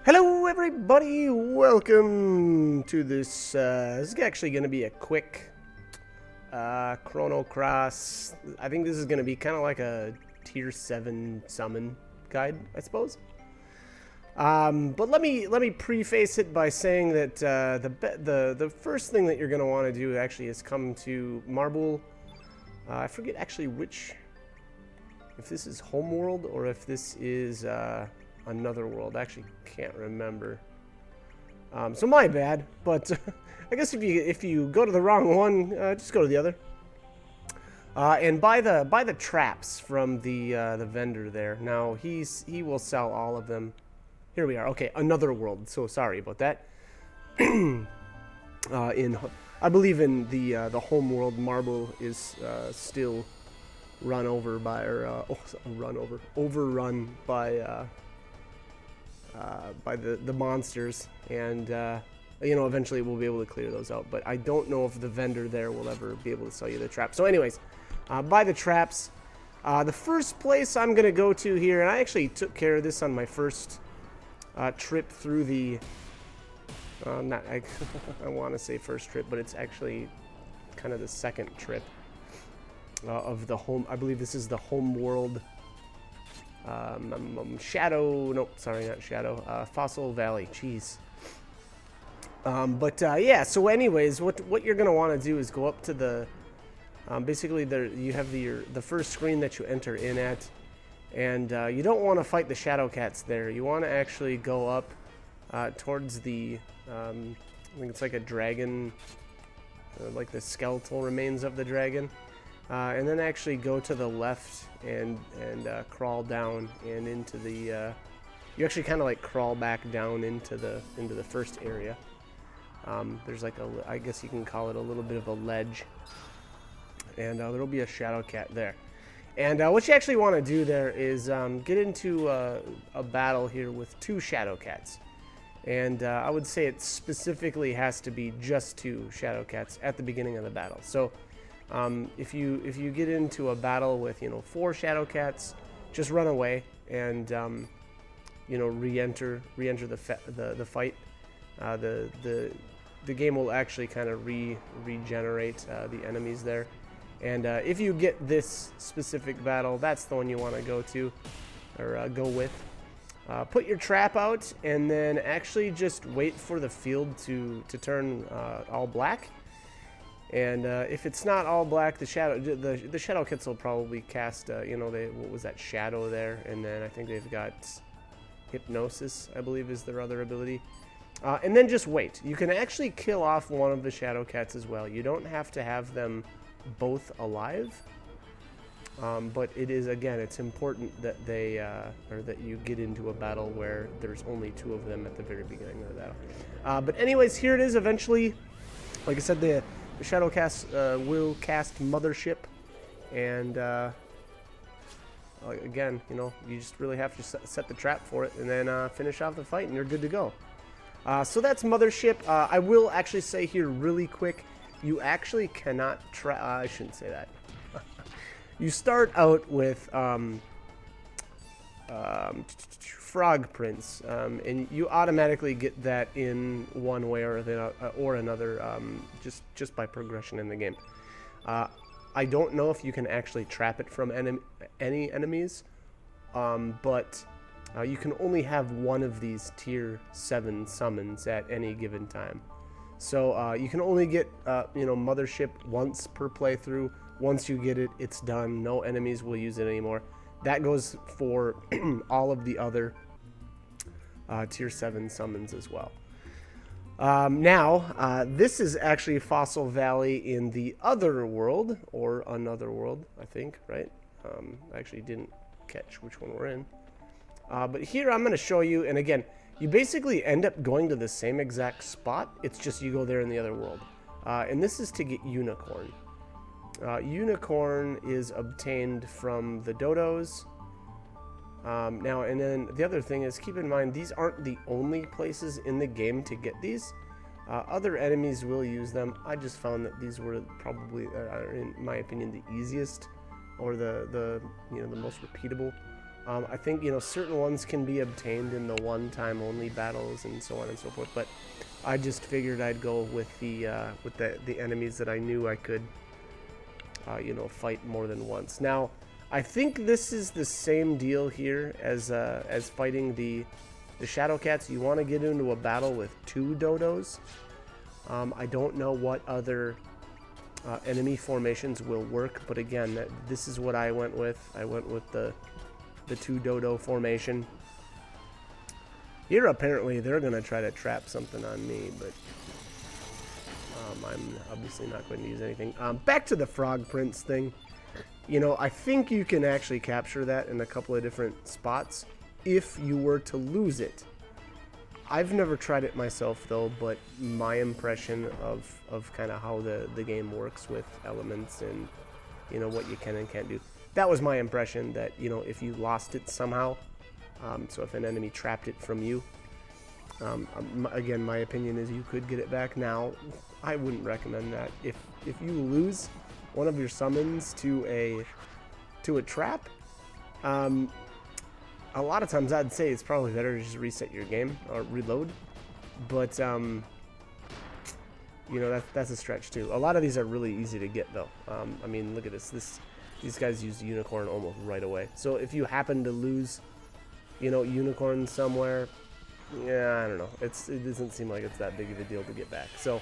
Hello everybody, welcome to this, this is actually going to be a quick Chrono Cross. I think this is going to be kind of like a tier 7 summon guide, I suppose. But let me preface it by saying that the first thing that you're going to want to do actually is come to Marble. I forget actually if this is Homeworld or if this is another world. I actually can't remember. So my bad, but I guess if you go to the wrong one, just go to the other. And buy the traps from the vendor there. Now he will sell all of them. Here we are. Okay, another world. So sorry about that. I believe in the home world, Marble is still overrun by the monsters, and you know, eventually we'll be able to clear those out. But I don't know if the vendor there will ever be able to sell you the traps. So anyways, buy the traps. The first place I'm gonna go to here, and I actually took care of this on my first trip through the I want to say first trip, but it's actually kind of the second trip of the home. I believe this is the home world. Shadow, nope, sorry, not Shadow, Fossil Valley, jeez. Yeah, so anyways, what you're going to want to do is go up to the, basically there you have the first screen that you enter in at, and you don't want to fight the Shadow Cats there. You want to actually go up towards the, I think it's like a dragon, like the skeletal remains of the dragon. And then actually go to the left and crawl down and into the. You actually kind of like crawl back down into the first area. There's like I guess you can call it a little bit of a ledge, and there'll be a Shadow Cat there. And what you actually want to do there is get into a battle here with 2 Shadow Cats, and I would say it specifically has to be just 2 Shadow Cats at the beginning of the battle. So. If you get into a battle with 4 Shadow Cats, just run away and re-enter the fight. The game will actually kind of regenerate the enemies there, and if you get this specific battle, that's the one you want to go to or go with. Put your trap out and then actually just wait for the field to turn all black. And if it's not all black, the Shadow Cats will probably cast, what was that, Shadow there, and then I think they've got Hypnosis, I believe, is their other ability. And then just wait. You can actually kill off one of the Shadow Cats as well. You don't have to have them both alive, but it is, again, it's important that they or that you get into a battle where there's only 2 of them at the very beginning of the battle. But anyways, here it is. Eventually, like I said, the Shadow Cast will cast Mothership, and again, you just really have to set the trap for it, and then finish off the fight, and you're good to go. So that's Mothership. I will actually say here really quick, you actually cannot I shouldn't say that. You start out with Frog Prince, and you automatically get that in one way or another, just by progression in the game. I don't know if you can actually trap it from any enemies, but you can only have one of these tier 7 summons at any given time. So you can only get Mothership once per playthrough. Once you get it, it's done. No enemies will use it anymore. That goes for all of the other tier 7 summons as well. Now, this is actually Fossil Valley in the other world, or another world, I think, right? I actually didn't catch which one we're in. But here I'm going to show you, and again, you basically end up going to the same exact spot. It's just you go there in the other world. And this is to get Unicorn. Unicorn is obtained from the dodos. Now, and then the other thing is, keep in mind, these aren't the only places in the game to get these. Other enemies will use them. I just found that these were probably, in my opinion, the easiest, or the most repeatable I think, you know, certain ones can be obtained in the one-time only battles and so on and so forth, but I just figured I'd go with the enemies that I knew I could, you know, fight more than once. Now, I think this is the same deal here as fighting the Shadow Cats. You want to get into a battle with 2 dodos. I don't know what other enemy formations will work, but again, this is what I went with. I went with the 2 dodo formation. Here, apparently, they're going to try to trap something on me, but I'm obviously not going to use anything. Back to the Frog Prince thing. You know, I think you can actually capture that in a couple of different spots if you were to lose it. I've never tried it myself, though, but my impression of kind of how the game works with elements and, you know, what you can and can't do. That was my impression, that, you know, if you lost it somehow, so if an enemy trapped it from you, again, my opinion is you could get it back. Now, I wouldn't recommend that. If you lose one of your summons to a trap, a lot of times I'd say it's probably better to just reset your game or reload. But you know, that's a stretch too. A lot of these are really easy to get though. I mean, look at this. These guys use unicorn almost right away. So if you happen to lose, you know, unicorn somewhere, yeah, I don't know. It doesn't seem like it's that big of a deal to get back. So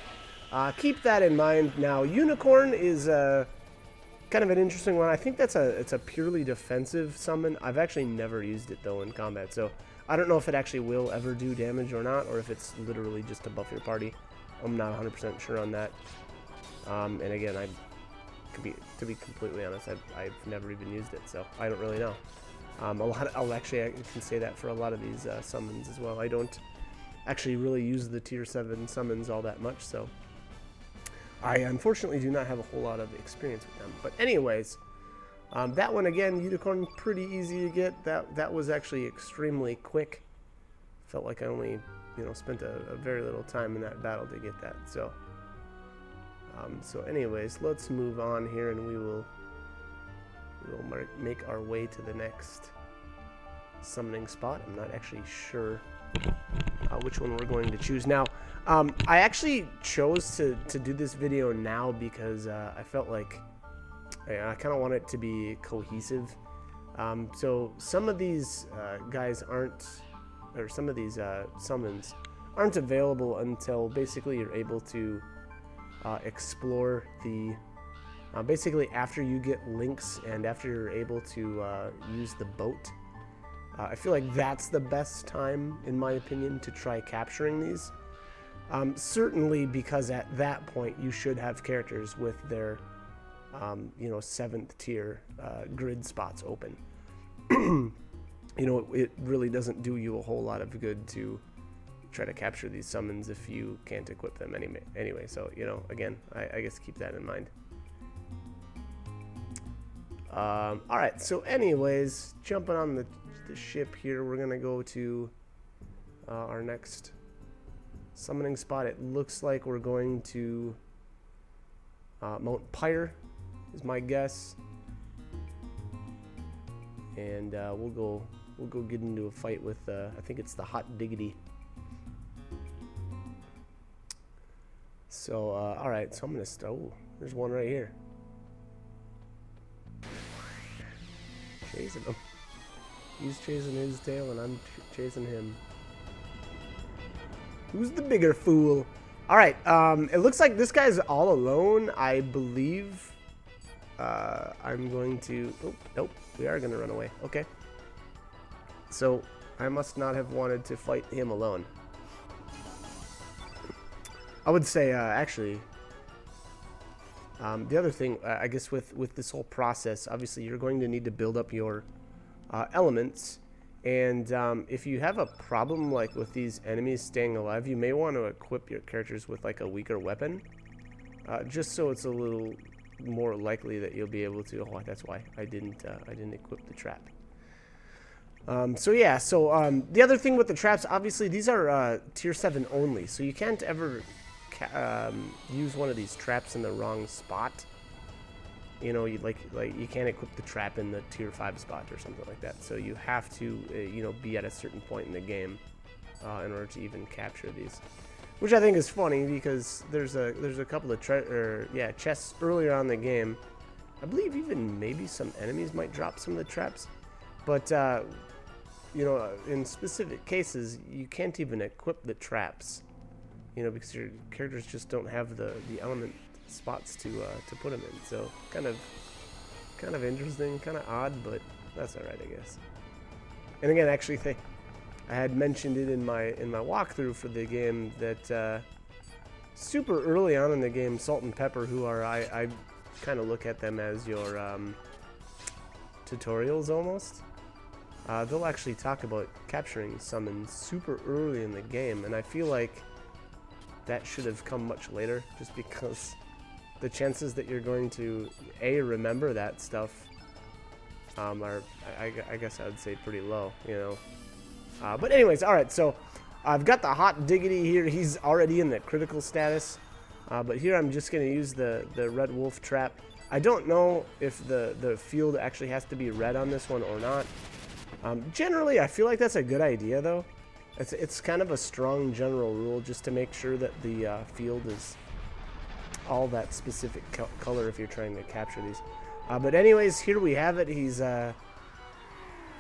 keep that in mind. Now, unicorn is kind of an interesting one. I think it's a purely defensive summon. I've actually never used it though in combat, so I don't know if it actually will ever do damage or not, or if it's literally just to buff your party. I'm not 100% sure on that. And again, to be completely honest, I've never even used it, so I don't really know. I can say that for a lot of these summons as well. I don't actually really use the tier 7 summons all that much, so I unfortunately do not have a whole lot of experience with them. But anyways, that one again, unicorn, pretty easy to get. That was actually extremely quick. Felt like I only, you know, spent a very little time in that battle to get that. So anyways, let's move on here, and we will make our way to the next summoning spot. I'm not actually sure which one we're going to choose. Now, I actually chose to do this video now because I felt like I kind of want it to be cohesive. So some of these guys aren't, or some of these summons aren't available until basically you're able to explore the basically after you get links and after you're able to use the boat. I feel like that's the best time, in my opinion, to try capturing these. Certainly because at that point you should have characters with their you know, 7th tier grid spots open. You know, it really doesn't do you a whole lot of good to try to capture these summons if you can't equip them anyway. So, you know, again, I guess keep that in mind. Alright, so anyways, jumping on the ship here, we're gonna go to our next summoning spot. It looks like we're going to Mount Pyre is my guess, and we'll go get into a fight with I think it's the Hot Diggity. So all right, so I'm gonna start. Oh, there's one right here. Chasing him. He's chasing his tail, and I'm chasing him. Who's the bigger fool? All right. It looks like this guy's all alone. I believe. I'm going to. Oh, nope. We are going to run away. Okay. So I must not have wanted to fight him alone. I would say, actually, the other thing, I guess, with this whole process, obviously, you're going to need to build up your elements, and if you have a problem like with these enemies staying alive, you may want to equip your characters with like a weaker weapon, just so it's a little more likely that you'll be able to. Oh, that's why I didn't equip the trap. So yeah, so the other thing with the traps, obviously these are tier 7 only, so you can't ever use one of these traps in the wrong spot. you know, like you can't equip the trap in the tier 5 spot or something like that. So you have to, you know, be at a certain point in the game in order to even capture these. Which I think is funny because there's a couple of chests earlier on in the game. I believe even maybe some enemies might drop some of the traps, but you know, in specific cases you can't even equip the traps, you know, because your characters just don't have the element spots to put them in. So kind of interesting, kind of odd, but that's all right, I guess. And again, actually, I had mentioned it in my walkthrough for the game that super early on in the game, Salt and Pepper, who are I kind of look at them as your tutorials almost. They'll actually talk about capturing summons super early in the game, and I feel like that should have come much later, just because the chances that you're going to remember that stuff are, I guess I would say, pretty low, you know. But anyways, all right, so I've got the Hot Diggity here. He's already in the critical status, but here I'm just going to use the Red Wolf trap. I don't know if the field actually has to be red on this one or not. Generally, I feel like that's a good idea, though. It's kind of a strong general rule just to make sure that the field is all that specific color if you're trying to capture these. But anyways, here we have it. He's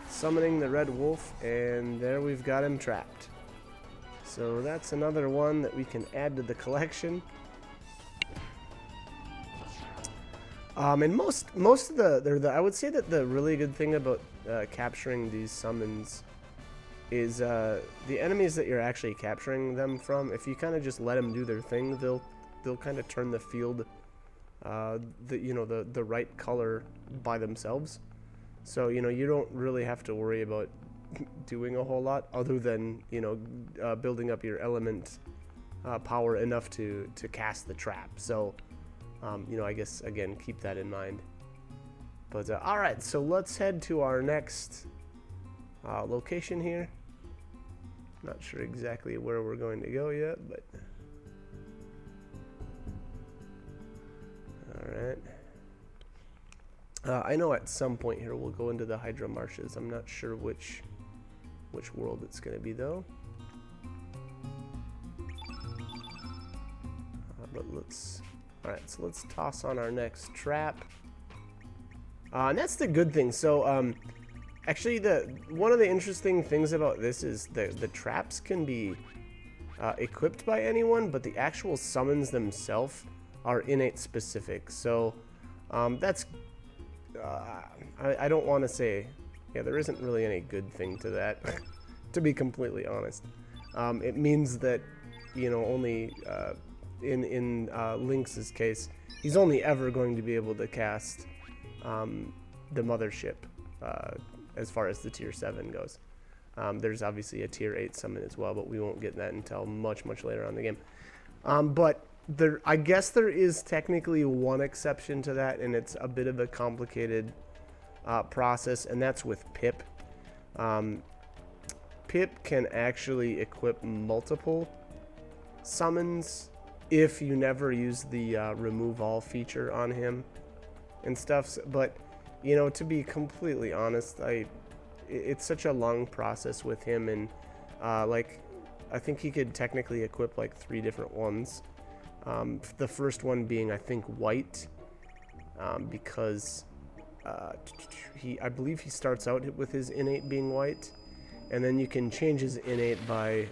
summoning the Red Wolf, and there we've got him trapped. So that's another one that we can add to the collection. And most of I would say that the really good thing about capturing these summons is the enemies that you're actually capturing them from. If you kind of just let them do their thing, they'll kind of turn the field the right color by themselves. So, you know, you don't really have to worry about doing a whole lot other than, you know, building up your element power enough to cast the trap. So, you know, I guess, again, keep that in mind. But, all right, so let's head to our next location here. Not sure exactly where we're going to go yet, but... all right. I know at some point here we'll go into the Hydra Marshes. I'm not sure which world it's going to be, though. But alright, so let's toss on our next trap. And that's the good thing. So, actually, one of the interesting things about this is the traps can be equipped by anyone, but the actual summons themselves are innate specific. So, that's... I don't want to say... yeah, there isn't really any good thing to that, to be completely honest. It means that, you know, only... in Lynx's case, he's only ever going to be able to cast the mothership as far as the tier 7 goes. There's obviously a tier 8 summon as well, but we won't get that until much later on in the game. But I guess there is technically one exception to that, and it's a bit of a complicated process, and that's with Pip. Pip can actually equip multiple summons if you never use the remove all feature on him and stuff. But, you know, to be completely honest, it's such a long process with him, and like, I think he could technically equip like 3 different ones. The first one being, I think, white, because I believe he starts out with his innate being white, and then you can change his innate by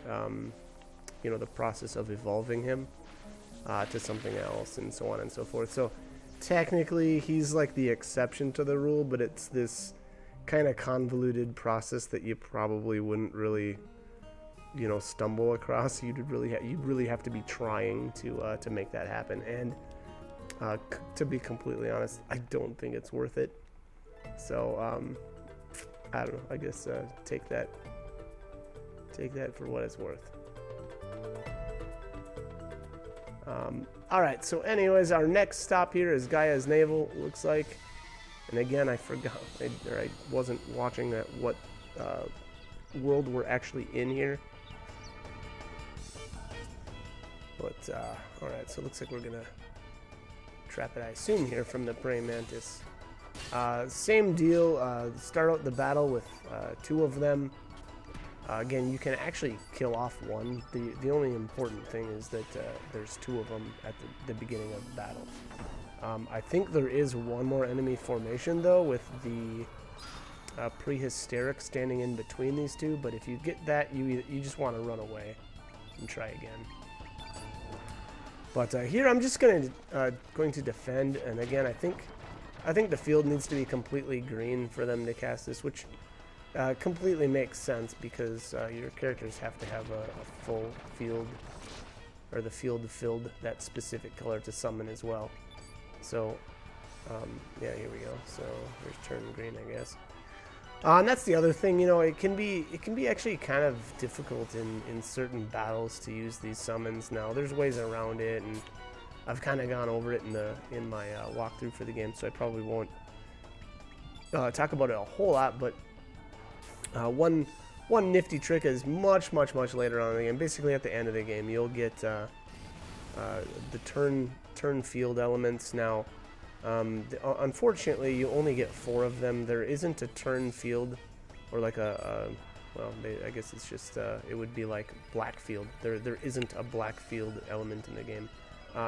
you know, the process of evolving him to something else, and so on and so forth. So technically he's like the exception to the rule, but it's this kind of convoluted process that you probably wouldn't really, you know, stumble across. You'd really have to be trying to make that happen, and to be completely honest, I don't think it's worth it. So I don't know, I guess take that for what it's worth. Alright, so anyways, our next stop here is Gaia's Navel, looks like. And again, I forgot, or I wasn't watching what world we're actually in here. But, alright, so it looks like we're gonna trap it, I assume, here from the praying mantis. Same deal. Start out the battle with 2 of them. Again, you can actually kill off one. The only important thing is that there's 2 of them at the beginning of the battle. I think there is one more enemy formation, though, with the Prehysteric standing in between these 2. But if you get that, you just want to run away and try again. But here I'm just going to defend. And again, I think the field needs to be completely green for them to cast this, which completely makes sense because your characters have to have a full field, or the field filled that specific color to summon as well. So yeah, here we go. So here's turn green, I guess. And that's the other thing, you know, it can be actually kind of difficult in certain battles to use these summons. Now there's ways around it, and I've kind of gone over it in my walkthrough for the game, so I probably won't talk about it a whole lot. But one nifty trick is much later on in the game. Basically, at the end of the game, you'll get the turn field elements. Now, unfortunately, you only get 4 of them. There isn't a turn field, or like well, I guess it's just it would be like black field. There isn't a black field element in the game,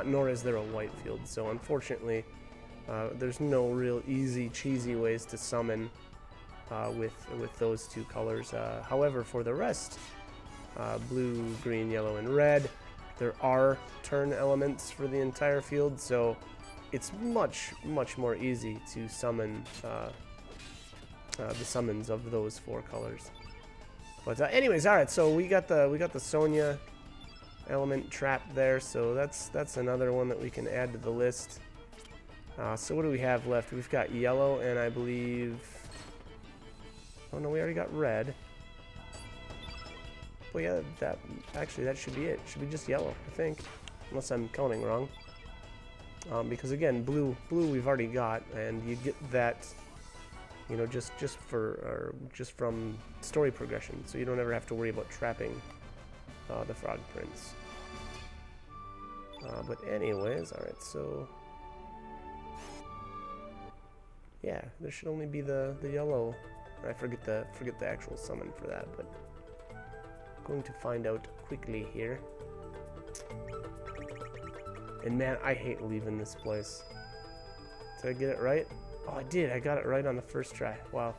nor is there a white field. So unfortunately, there's no real easy cheesy ways to summon with those 2 colors. However, for the rest, blue, green, yellow, and red, there are turn elements for the entire field. So it's much more easy to summon the summons of those 4 colors. But anyways, all right. So we got the Sonja element trapped there. So that's another one that we can add to the list. So what do we have left? We've got yellow, and I believe. Oh no, we already got red. Well, yeah, that should be it. Should be just yellow, I think, unless I'm counting wrong. Because again, blue we've already got, and you get that, you know, just from story progression, so you don't ever have to worry about trapping the frog prince. But anyways, all right, so yeah, there should only be the yellow. I forget the actual summon for that, but I'm going to find out quickly here. And man, I hate leaving this place. Did I get it right? Oh, I did. I got it right on the first try. Wow.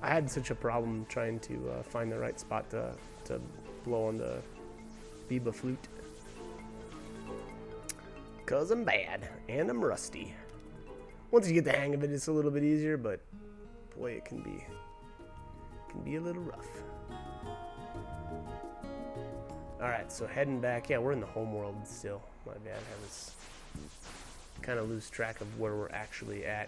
I had such a problem trying to find the right spot to blow on the Biba flute. 'Cause I'm bad and I'm rusty. Once you get the hang of it, it's a little bit easier, but boy, it can be a little rough. Alright, so heading back. Yeah, we're in the home world still. My bad. I was kind of lose track of where we're actually at.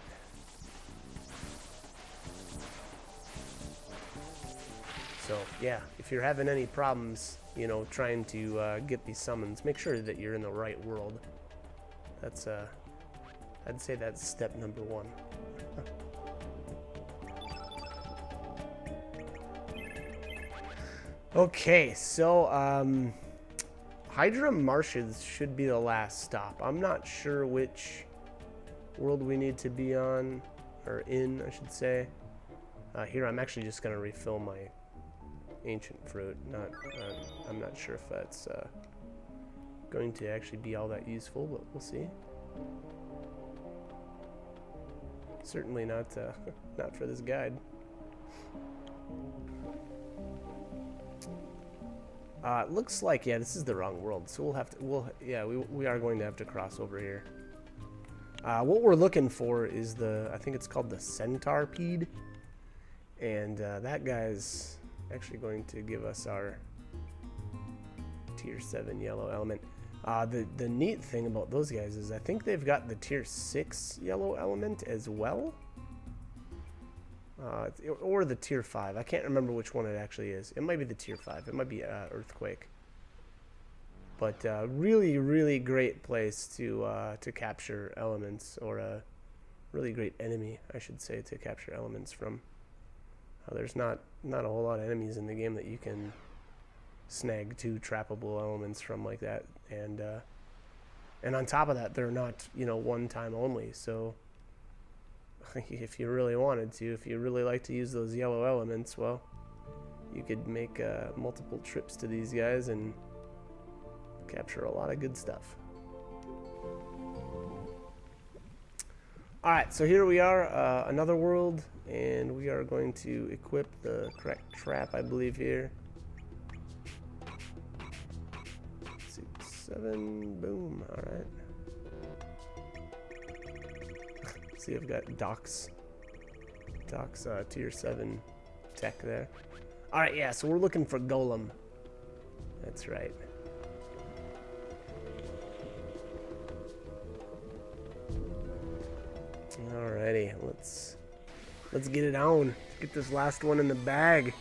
So, yeah, if you're having any problems, you know, trying to get these summons, make sure that you're in the right world. That's, I'd say that's step number 1. Okay, so Hydra Marshes should be the last stop. I'm not sure which world we need to be on, or in, I should say. Here, I'm actually just going to refill my ancient fruit. I'm not sure if that's going to actually be all that useful, but we'll see. Certainly not not for this guide. It looks like, yeah, this is the wrong world, so we'll have to, we are going to have to cross over here. What we're looking for is I think it's called the Centipede, and that guy's actually going to give us our tier 7 yellow element. The neat thing about those guys is I think they've got the tier 6 yellow element as well. Or the tier 5. I can't remember which one it actually is. It might be the tier 5. It might be Earthquake. But really great place to capture elements, or a really great enemy, I should say, to capture elements from. There's not a whole lot of enemies in the game that you can snag 2 trappable elements from like that, and And on top of that, they're not, you know, one time only. So if you really wanted to, if you really like to use those yellow elements, well, you could make multiple trips to these guys and capture a lot of good stuff. Alright, so here we are, another world, and we are going to equip the correct trap, I believe, here. 6, 7, boom, alright. See, I've got docks tier 7 tech there. Alright, yeah, so we're looking for Golem. That's right. Alrighty, let's get it on. Let's get this last one in the bag.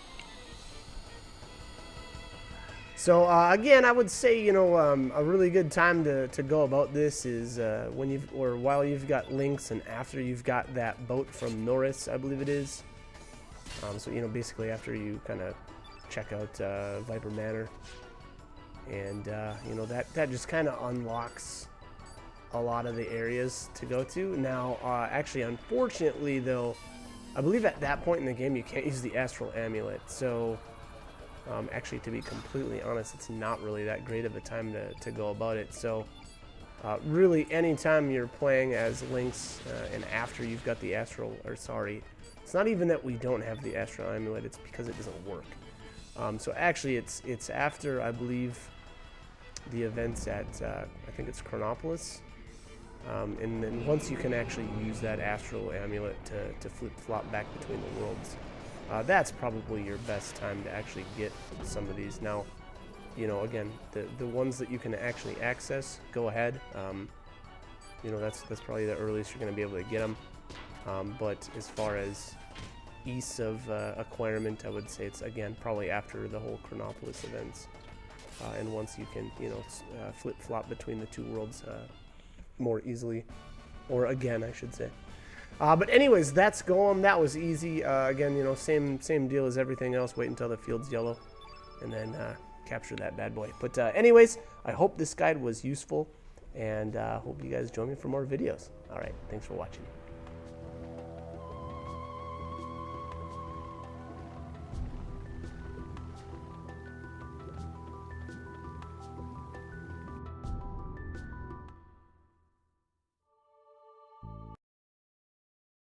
So again, I would say, you know, a really good time to go about this is while you've got links and after you've got that boat from Norris, I believe it is. So, you know, basically after you kind of check out Viper Manor, and you know, that just kind of unlocks a lot of the areas to go to. Now, actually, unfortunately, though, I believe at that point in the game you can't use the Astral Amulet. So, actually, to be completely honest, it's not really that great of a time to go about it. So, really, anytime you're playing as Lynx and after you've got the Astral, or sorry, it's not even that we don't have the Astral Amulet, it's because it doesn't work. So actually, it's after, I believe, the events at, I think it's Chronopolis. And then once you can actually use that Astral Amulet to flip-flop back between the worlds, that's probably your best time to actually get some of these. Now, you know, again, the ones that you can actually access, go ahead. You know, that's probably the earliest you're going to be able to get them. But as far as ease of acquirement, I would say it's, again, probably after the whole Chronopolis events. And once you can, you know, flip-flop between the two worlds more easily, or again, I should say. But anyways, that's Golem. That was easy. Again, you know, same deal as everything else. Wait until the field's yellow, and then capture that bad boy. But anyways, I hope this guide was useful, and hope you guys join me for more videos. All right, thanks for watching.